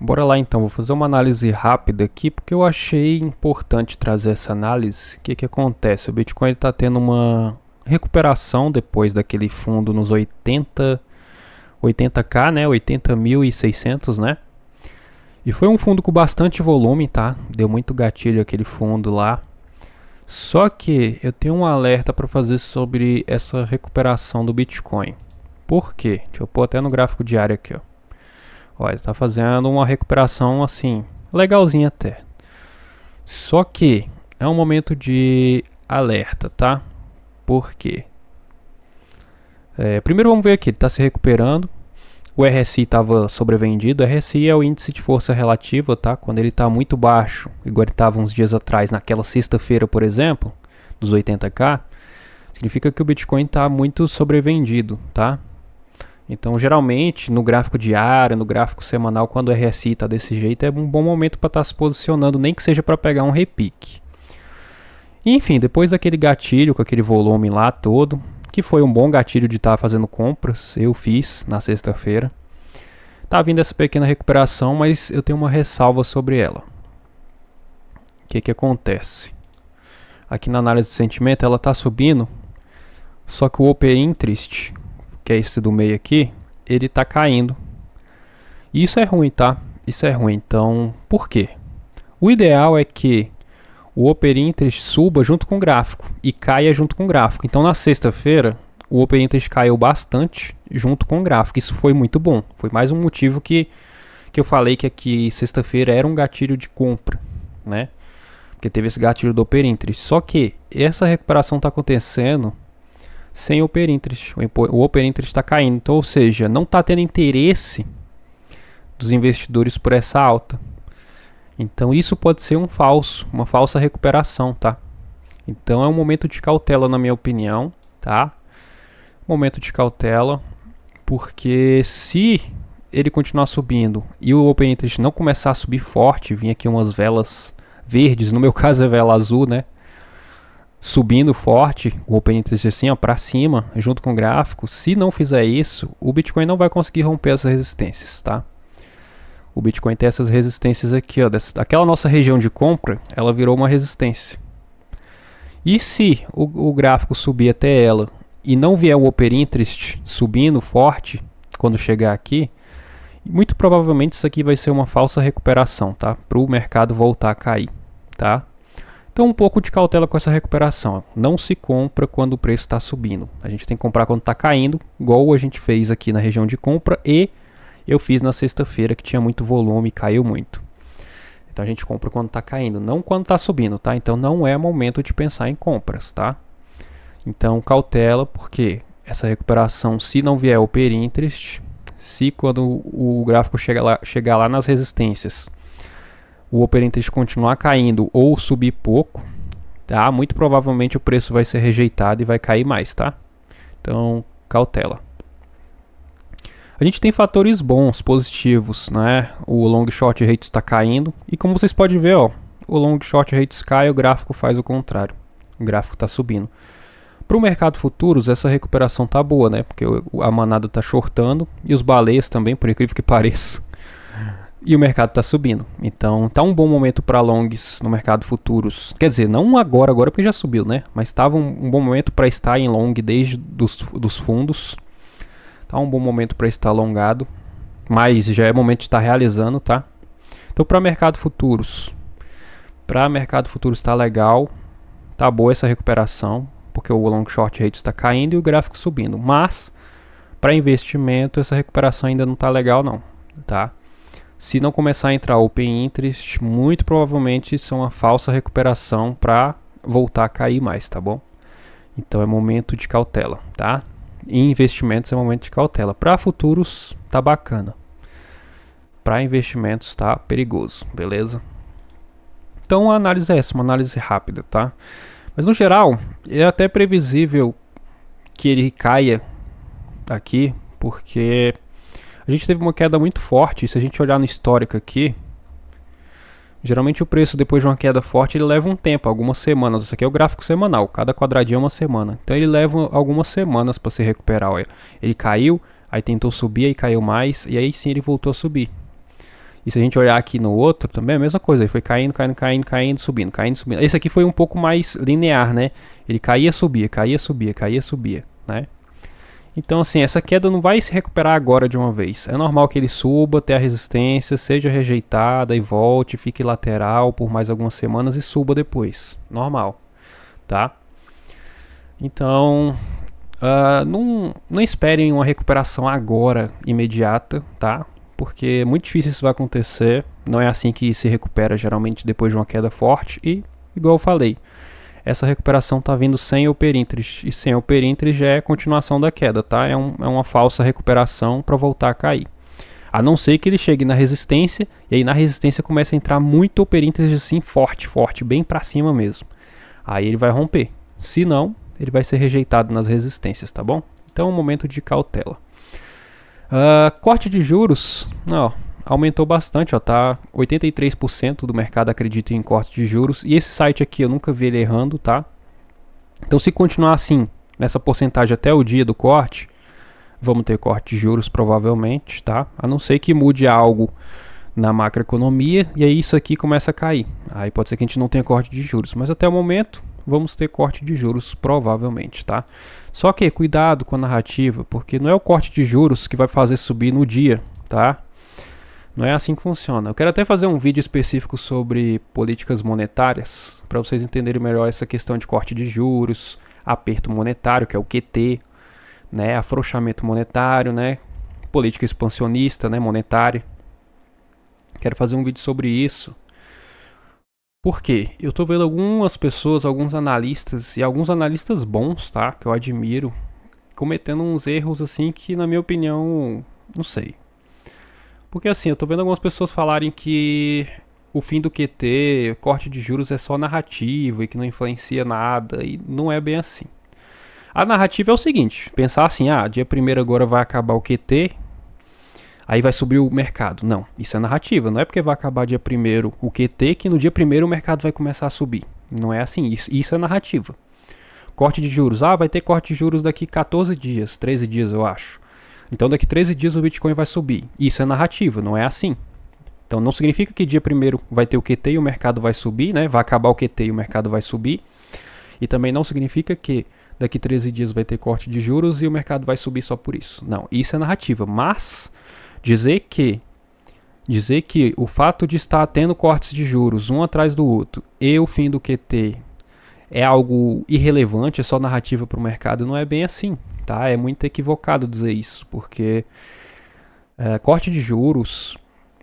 Bora lá então, vou fazer uma análise rápida aqui porque eu achei importante trazer essa análise. O que que acontece? O Bitcoin está tendo uma recuperação depois daquele fundo nos 80k, né? 80.600, né? E foi um fundo com bastante volume, tá? Deu muito gatilho aquele fundo lá. Só que eu tenho um alerta para fazer sobre essa recuperação do Bitcoin. Por quê? Deixa eu pôr até no gráfico diário aqui, ó. Olha, tá fazendo uma recuperação assim, legalzinha até. Só que é um momento de alerta, tá? Por quê? Primeiro vamos ver aqui, ele está se recuperando. O RSI estava sobrevendido. O RSI é o índice de força relativa, tá? Quando ele está muito baixo, igual ele estava uns dias atrás, naquela sexta-feira, por exemplo, dos 80k, significa que o Bitcoin está muito sobrevendido, tá? Então, geralmente, no gráfico diário, no gráfico semanal, quando o RSI está desse jeito, é um bom momento para estar se posicionando, nem que seja para pegar um repique. Enfim, depois daquele gatilho, com aquele volume lá todo, que foi um bom gatilho de estar fazendo compras, eu fiz na sexta-feira. Tá vindo essa pequena recuperação, mas eu tenho uma ressalva sobre ela. O que que acontece? Aqui na análise de sentimento, ela está subindo, só que o Open Interest, que é esse do meio aqui, ele tá caindo. E isso é ruim, tá? Isso é ruim. Então, por quê? O ideal é que o Open Interest suba junto com o gráfico e caia junto com o gráfico. Então, na sexta-feira, o Open Interest caiu bastante junto com o gráfico. Isso foi muito bom. Foi mais um motivo que eu falei que aqui sexta-feira era um gatilho de compra, né? Porque teve esse gatilho do Open Interest. Só que essa recuperação está acontecendo sem Open Interest. O Open Interest está caindo. Então, ou seja, não está tendo interesse dos investidores por essa alta. Então, isso pode ser uma falsa recuperação, tá? Então, é um momento de cautela, na minha opinião, tá? Momento de cautela, porque se ele continuar subindo e o Open Interest não começar a subir forte, vir aqui umas velas verdes, no meu caso é vela azul, né? Subindo forte, o Open Interest assim, ó, para cima, junto com o gráfico. Se não fizer isso, o Bitcoin não vai conseguir romper as resistências, tá? O Bitcoin tem essas resistências aqui, ó, aquela nossa região de compra, ela virou uma resistência. E se o gráfico subir até ela e não vier o Open Interest subindo forte quando chegar aqui, muito provavelmente isso aqui vai ser uma falsa recuperação, tá? Para o mercado voltar a cair, tá? Então, um pouco de cautela com essa recuperação. Não se compra quando o preço está subindo. A gente tem que comprar quando está caindo, igual a gente fez aqui na região de compra e eu fiz na sexta-feira, que tinha muito volume e caiu muito. Então, a gente compra quando está caindo, não quando está subindo, tá? Então, não é momento de pensar em compras, tá? Então, cautela, porque essa recuperação, se não vier Open Interest, se quando o gráfico chegar lá nas resistências, o Open Interest continuar caindo ou subir pouco, tá? Muito provavelmente o preço vai ser rejeitado e vai cair mais, tá? Então, cautela. A gente tem fatores bons, positivos, né? O long short rates está caindo e como vocês podem ver, ó, o long short rates cai, o gráfico faz o contrário. O gráfico está subindo. Para o mercado futuros, essa recuperação tá boa, né? Porque a manada está shortando e os baleias também, por incrível que pareça. E o mercado está subindo. Então, tá um bom momento para longs no mercado futuros. Quer dizer, não agora porque já subiu, né? Mas estava um bom momento para estar em long desde dos fundos. Tá um bom momento para estar alongado. Mas já é momento de estar realizando, tá? Então, para mercado futuros. Para mercado futuros está legal. Tá boa essa recuperação. Porque o long short rate está caindo e o gráfico subindo. Mas, para investimento, essa recuperação ainda não tá legal, não. Tá? Se não começar a entrar Open Interest, muito provavelmente isso é uma falsa recuperação para voltar a cair mais, tá bom? Então é momento de cautela, tá? Em investimentos é momento de cautela. Para futuros tá bacana. Para investimentos tá perigoso, beleza? Então a análise é essa, uma análise rápida, tá? Mas no geral, é até previsível que ele caia aqui, porque a gente teve uma queda muito forte. Se a gente olhar no histórico aqui, geralmente o preço depois de uma queda forte ele leva um tempo, algumas semanas. Isso aqui é o gráfico semanal, cada quadradinho é uma semana. Então ele leva algumas semanas para se recuperar. Olha. Ele caiu, aí tentou subir, aí caiu mais, e aí sim ele voltou a subir. E se a gente olhar aqui no outro, também é a mesma coisa. Ele foi caindo, caindo, caindo, caindo, subindo, caindo, subindo. Esse aqui foi um pouco mais linear, né? Ele caía, subia, caía, subia, caía, subia, né? Então, assim, essa queda não vai se recuperar agora de uma vez. É normal que ele suba até a resistência, seja rejeitada e volte, fique lateral por mais algumas semanas e suba depois. Normal, tá? Então, não esperem uma recuperação agora, imediata, tá? Porque é muito difícil isso vai acontecer. Não é assim que se recupera geralmente depois de uma queda forte. E, igual eu falei, essa recuperação está vindo sem open interest. E sem open interest já é continuação da queda, tá? É uma falsa recuperação para voltar a cair. A não ser que ele chegue na resistência. E aí na resistência começa a entrar muito open interest assim, forte, forte, bem para cima mesmo. Aí ele vai romper. Se não, ele vai ser rejeitado nas resistências, tá bom? Então é um momento de cautela. Corte de juros, aumentou bastante, tá? 83% do mercado acredita em corte de juros. E esse site aqui eu nunca vi ele errando, tá? Então se continuar assim, nessa porcentagem até o dia do corte, vamos ter corte de juros provavelmente, tá? A não ser que mude algo na macroeconomia e aí isso aqui começa a cair. Aí pode ser que a gente não tenha corte de juros, mas até o momento vamos ter corte de juros provavelmente, tá? Só que cuidado com a narrativa, porque não é o corte de juros que vai fazer subir no dia, tá? Não é assim que funciona. Eu quero até fazer um vídeo específico sobre políticas monetárias, para vocês entenderem melhor essa questão de corte de juros, aperto monetário, que é o QT, né? Afrouxamento monetário, né? Política expansionista, né? Monetária. Quero fazer um vídeo sobre isso. Por quê? Eu tô vendo algumas pessoas, alguns analistas, e alguns analistas bons, tá? Que eu admiro, cometendo uns erros assim que, na minha opinião, não sei. Porque assim, eu tô vendo algumas pessoas falarem que o fim do QT, corte de juros é só narrativa e que não influencia nada, e não é bem assim. A narrativa é o seguinte, pensar assim, dia 1º agora vai acabar o QT, aí vai subir o mercado. Não, isso é narrativa. Não é porque vai acabar dia 1º o QT que no dia 1º o mercado vai começar a subir. Não é assim, isso é narrativa. Corte de juros. Vai ter corte de juros daqui 14 dias, 13 dias eu acho. Então daqui 13 dias o Bitcoin vai subir. Isso é narrativa, não é assim. Então não significa que dia 1º vai ter o QT e o mercado vai subir, né? Vai acabar o QT e o mercado vai subir. E também não significa que daqui 13 dias vai ter corte de juros e o mercado vai subir só por isso. Não, isso é narrativa. Mas dizer que o fato de estar tendo cortes de juros um atrás do outro e o fim do QT é algo irrelevante, é só narrativa para o mercado, não é bem assim, tá? É muito equivocado dizer isso, porque corte de juros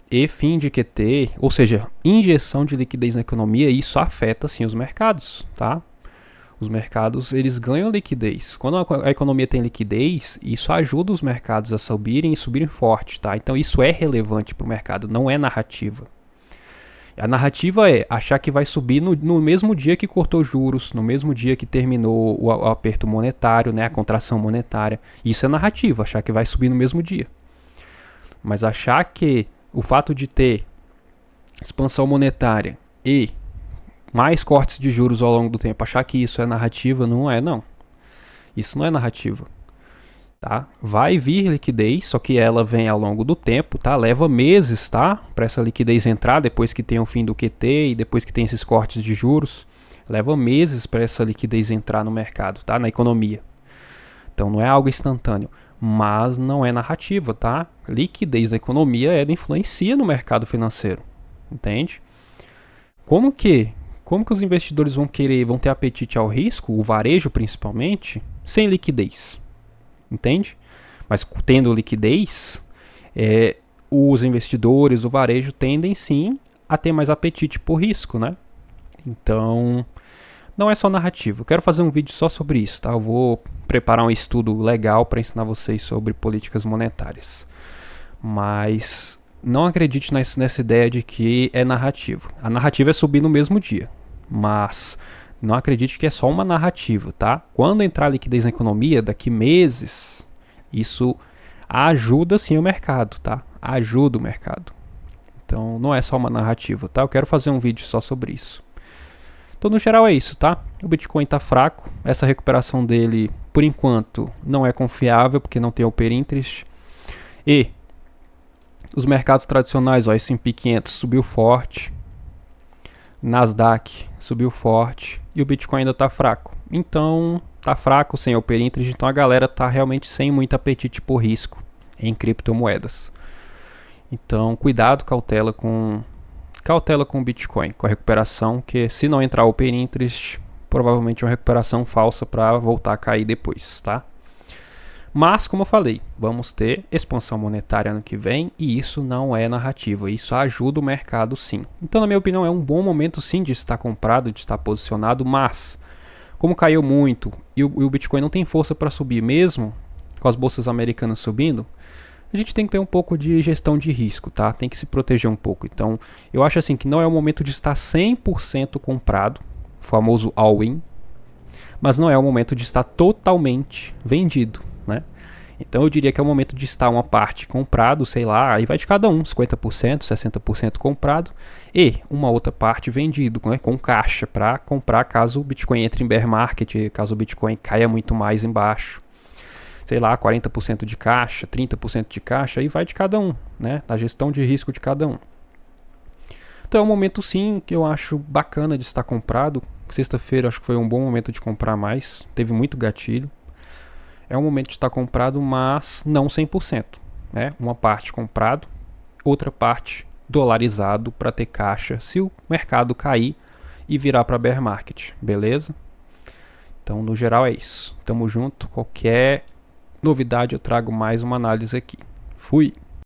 e fim de QT, ou seja, injeção de liquidez na economia, isso afeta sim os mercados, tá? Os mercados, eles ganham liquidez. Quando a economia tem liquidez, isso ajuda os mercados a subirem e subirem forte, tá? Então isso é relevante para o mercado, não é narrativa. A narrativa é achar que vai subir no mesmo dia que cortou juros, no mesmo dia que terminou o aperto monetário, né, a contração monetária. Isso é narrativa, achar que vai subir no mesmo dia. Mas achar que o fato de ter expansão monetária e mais cortes de juros ao longo do tempo, achar que isso é narrativa, não é, não. Isso não é narrativa, tá? Vai vir liquidez, só que ela vem ao longo do tempo, tá? Leva meses, tá? Para essa liquidez entrar, depois que tem o fim do QT e depois que tem esses cortes de juros. Leva meses para essa liquidez entrar no mercado, tá? Na economia. Então não é algo instantâneo, mas não é narrativa, tá? Liquidez da economia, ela influencia no mercado financeiro, entende? Como que os investidores vão ter apetite ao risco, o varejo principalmente, sem liquidez? Entende? Mas tendo liquidez, os investidores, o varejo tendem sim a ter mais apetite por risco, né? Então, não é só narrativa. Eu quero fazer um vídeo só sobre isso, tá? Eu vou preparar um estudo legal para ensinar vocês sobre políticas monetárias. Mas não acredite nessa ideia de que é narrativa. A narrativa é subir no mesmo dia, mas não acredite que é só uma narrativa, tá? Quando entrar liquidez na economia, daqui meses, isso ajuda sim o mercado, tá? Ajuda o mercado. Então não é só uma narrativa, tá? Eu quero fazer um vídeo só sobre isso. Então no geral é isso, tá? O Bitcoin tá fraco, essa recuperação dele, por enquanto, não é confiável, porque não tem open interest. E Os mercados tradicionais, ó, S&P 500 subiu forte, Nasdaq subiu forte e o Bitcoin ainda tá fraco. Então, tá fraco sem Open Interest, então a galera tá realmente sem muito apetite por risco em criptomoedas. Então, cuidado, cautela com o Bitcoin, com a recuperação, que se não entrar Open Interest, provavelmente é uma recuperação falsa para voltar a cair depois, tá? Mas, como eu falei, vamos ter expansão monetária ano que vem e isso não é narrativa, isso ajuda o mercado sim. Então, na minha opinião, é um bom momento sim de estar comprado, de estar posicionado, mas como caiu muito e o Bitcoin não tem força para subir mesmo, com as bolsas americanas subindo, a gente tem que ter um pouco de gestão de risco, tá? Tem que se proteger um pouco. Então, eu acho assim que não é o momento de estar 100% comprado, o famoso all-in, mas não é o momento de estar totalmente vendido, né? Então eu diria que é o momento de estar uma parte comprado, sei lá, aí vai de cada um, 50%, 60% comprado e uma outra parte vendido, né, com caixa para comprar caso o Bitcoin entre em bear market, caso o Bitcoin caia muito mais embaixo. Sei lá, 40% de caixa, 30% de caixa, aí vai de cada um, né, da gestão de risco de cada um. Então é um momento sim que eu acho bacana de estar comprado. Sexta-feira acho que foi um bom momento de comprar mais, teve muito gatilho. É um momento de estar comprado, mas não 100%. Né? Uma parte comprado, outra parte dolarizado para ter caixa se o mercado cair e virar para bear market, beleza? Então, no geral é isso. Tamo junto. Qualquer novidade eu trago mais uma análise aqui. Fui!